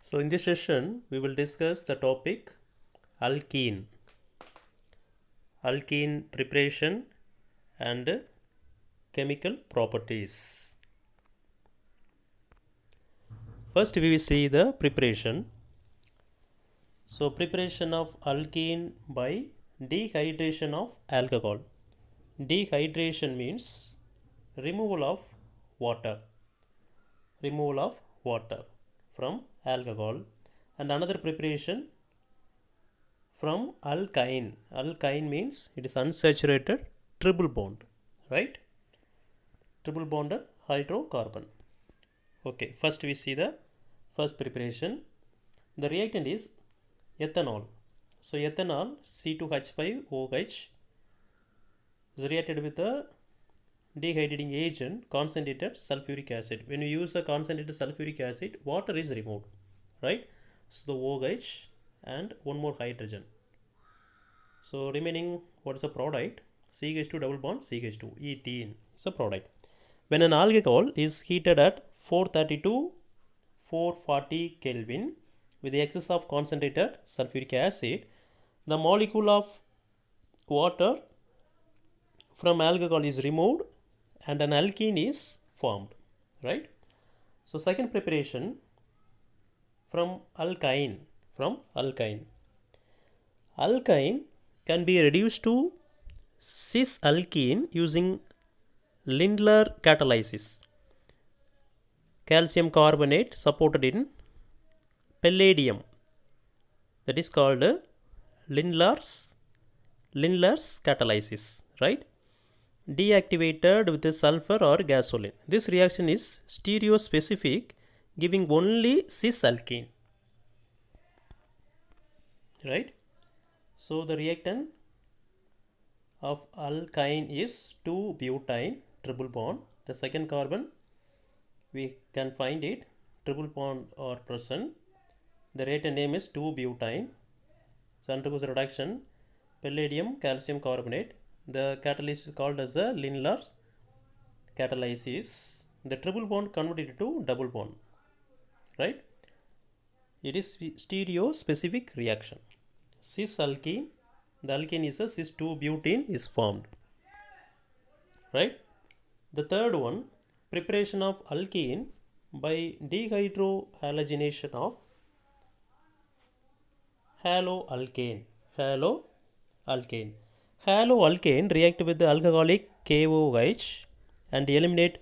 So in this session we will discuss the topic alkene, alkene preparation and chemical properties. First we will see the preparation. So preparation of alkene by dehydration of alcohol. Dehydration means removal of water from alcohol, and another preparation from alkyne. Alkyne means it is unsaturated triple bond, right? Triple bonded hydrocarbon. Okay, first we see the first preparation. The reactant is ethanol. So ethanol C2H5OH is reacted with a dehydrating agent concentrated sulfuric acid. When you use a concentrated sulfuric acid, water is removed, right? So the OH and one more hydrogen. So remaining, what is the product? CH2 double bond CH2, ethene is a product. When an alcohol is heated at 430 to 440 Kelvin with the excess of concentrated sulfuric acid, the molecule of water from alcohol is removed and an alkene is formed, right? So second preparation from alkyne. Alkyne can be reduced to cis alkene using Lindlar catalysis. Calcium carbonate supported in palladium, that is called Lindlar's catalysis, right? Deactivated with sulfur or gasoline. This reaction is stereospecific, giving only cis alkene, right? So the reactant of alkyne is 2-butyne triple bond. The second carbon we can find it, triple bond are present. The reactant name is 2-butyne. So undergoes reduction palladium calcium carbonate. The catalyst is called as a Lindlar's catalysis. The triple bond converted to double bond, right? It is stereospecific reaction. Cis alkene, the alkene is a cis 2-butene is formed, right? The third one, preparation of alkene by dehydrohalogenation of haloalkane. Haloalkane react with the alcoholic KOH and eliminate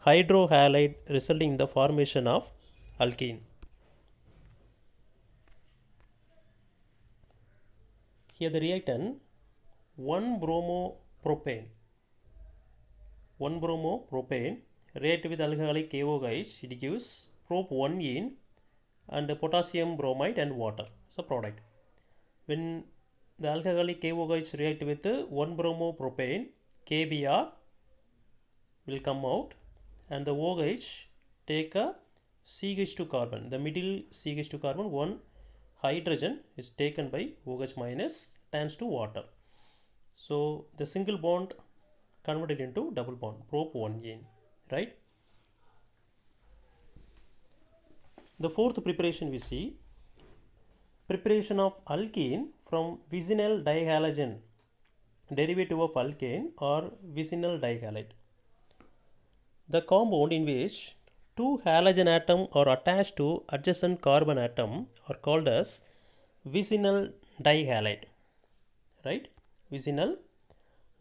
hydrohalide, resulting in the formation of alkene. Here the reactant 1-bromopropane react with alcoholic KOH, it gives prop-1ene and potassium bromide and water. So product. When the alcoholic KOH react with 1-bromopropane, KBr will come out and the OH take a CH2 carbon. The middle CH2 carbon, one hydrogen is taken by OH minus, turns to water. So the single bond converted into double bond, prop-1ene, right? The fourth preparation we see, preparation of alkene from vicinal dihalogen, derivative of alkane or vicinal dihalide. The compound in which two halogen atoms are attached to adjacent carbon atom are called as vicinal dihalide, right? Vicinal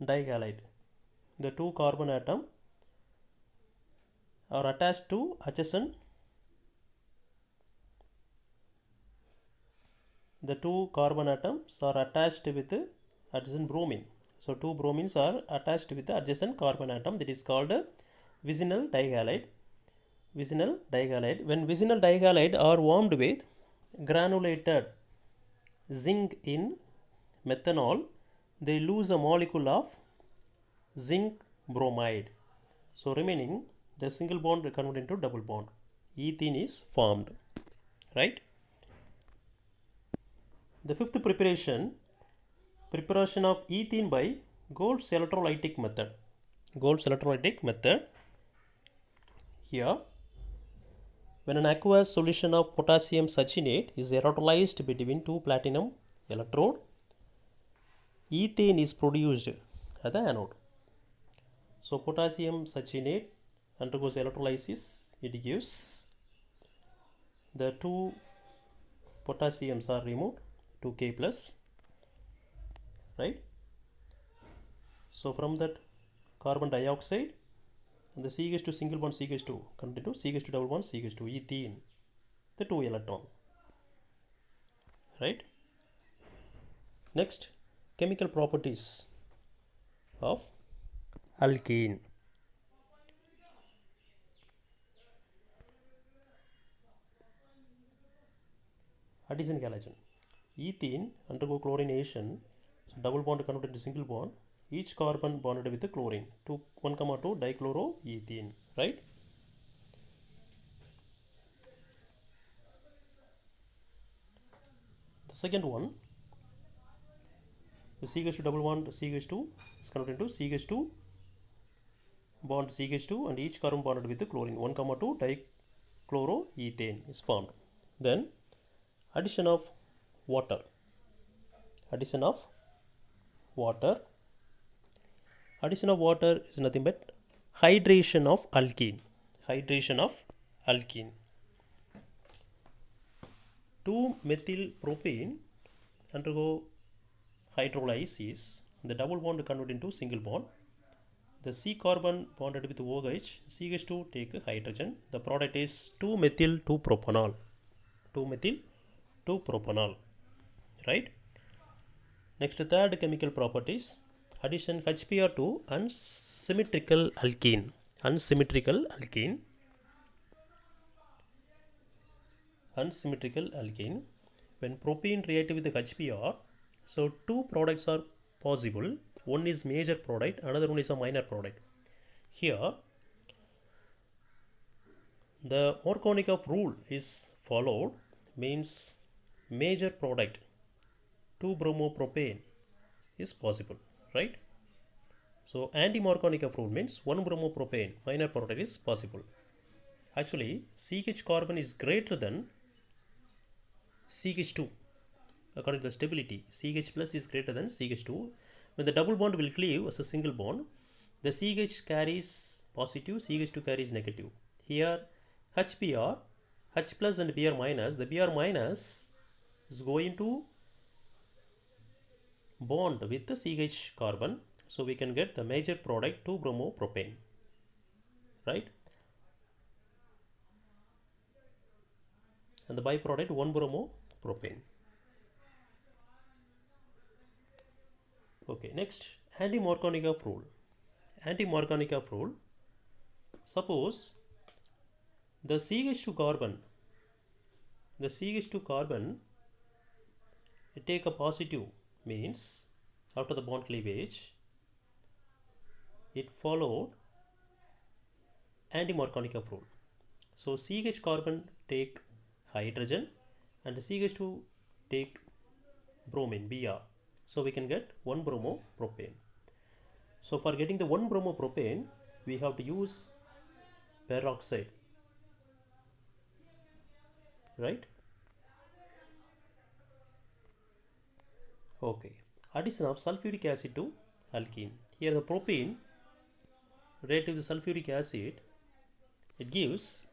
dihalide. The two carbon atoms are attached to adjacent. The two carbon atoms are attached with adjacent bromine. So two bromines are attached with the adjacent carbon atom, that is called vicinal dihalide. When vicinal dihalide are warmed with granulated zinc in methanol, they lose a molecule of zinc bromide. So remaining, the single bond converted into double bond. Ethene is formed, right? The fifth preparation of ethene by Gold's electrolytic method. Here, When an aqueous solution of potassium succinate is electrolyzed between two platinum electrode, ethane is produced at the anode. So potassium succinate undergoes electrolysis. It gives the two potassiums are removed, 2K plus, right? So from that carbon dioxide and the CH2 single bond CH2 converted to CH2 double bond CH2 ethene, the 2 electron, right? Next, chemical properties of alkene. Addition halogen. Ethene undergo chlorination, so double bond converted to single bond, each carbon bonded with the chlorine, 1, 2 dichloroethene, right? The second one, the CH2 double bond CH2 is converted into CH2 bond CH2 and each carbon bonded with the chlorine, 1, 2 dichloroethane is formed. Then addition of water. Addition of water. Addition of water is nothing but hydration of alkene. Hydration of alkene. 2-methyl propane undergo hydrolysis. The double bond convert into single bond. The C carbon bonded with OH, CH2 take hydrogen. The product is 2-methyl 2-propanol. 2-methyl 2-propanol, right? Next, third chemical properties, addition HBr to unsymmetrical alkene. Unsymmetrical alkene. Unsymmetrical alkene. When propene reacted with the HBr, so two products are possible. One is major product, another one is a minor product. Here, the Markovnikov rule is followed, means major product 2-bromopropane is possible, right? So anti-Markovnikov rule means 1-bromopropane minor product is possible. Actually, CH carbon is greater than CH2 according to the stability. CH plus is greater than CH2. When the double bond will cleave as a single bond, the CH carries positive, CH2 carries negative. Here HBr, H plus and Br minus, the Br minus is going to bond with the CH carbon, so we can get the major product 2-bromopropane, right? And the byproduct 1-bromopropane. Okay, next, anti-Markovnikov rule. Anti-Markovnikov rule, suppose the CH2 carbon, take a positive, means after the bond cleavage, it followed anti-Markovnikov rule. So CH carbon take hydrogen and CH2 take bromine, Br. So we can get 1-bromopropane. So for getting the 1-bromopropane, we have to use peroxide, right? Okay. Addition of sulfuric acid to alkene. Here the propane reacted with the sulfuric acid, it gives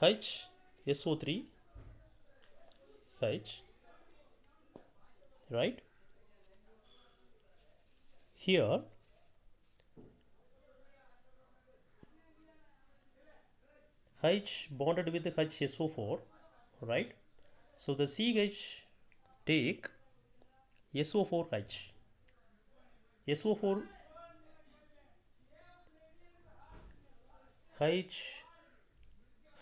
HSO3 H, right? Here H bonded with the HSO4, right? So the CH take SO4H. SO4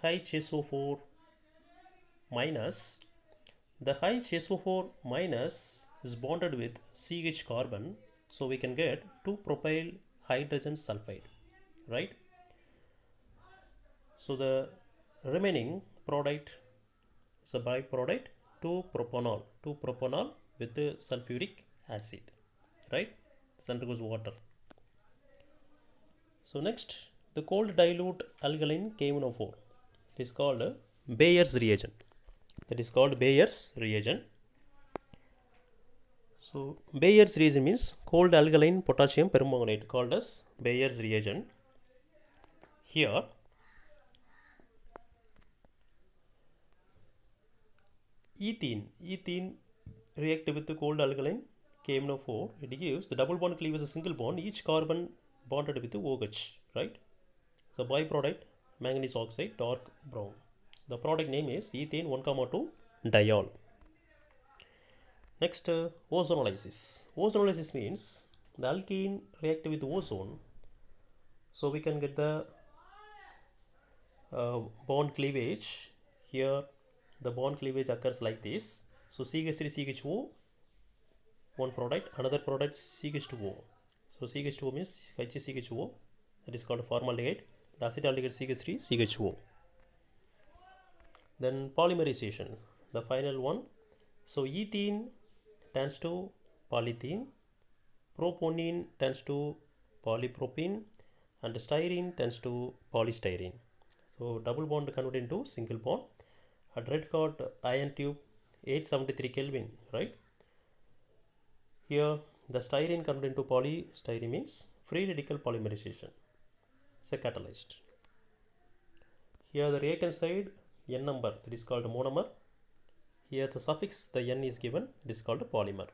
HSO4 minus, the HSO4 minus is bonded with CH carbon, so we can get 2-propyl hydrogen sulfide, right? So the remaining product is a byproduct 2-propanol with the sulfuric acid, right? This undergoes water. So next, the cold dilute alkaline KMnO4. It is called Bayer's reagent. That is called Bayer's reagent. So Bayer's reagent means cold alkaline potassium permanganate, called as Bayer's reagent. Here ethene react with the cold alkaline KMnO4. It gives the double bond cleave as a single bond, each carbon bonded with the OH, right? So byproduct manganese oxide, dark brown. The product name is ethane 1,2 diol. Next, ozonolysis. Ozonolysis means the alkene react with ozone, so we can get the bond cleavage. Here the bond cleavage occurs like this. So CH3 CHO, one product, another product CH2O. So CH2O means HCHO, that is called formaldehyde. The acetaldehyde CH3 CHO. Then polymerization, the final one. So ethene turns to polyethene, proponene turns to polypropene, and styrene turns to polystyrene. So double bond converted into single bond at red hot iron tube 873 Kelvin, right? Here the styrene converted into polystyrene means free radical polymerization. It's a catalyst. Here the reactant side N number, that is called monomer. Here the suffix the N is given, it is called polymer.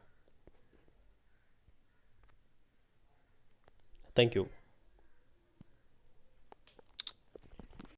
Thank you.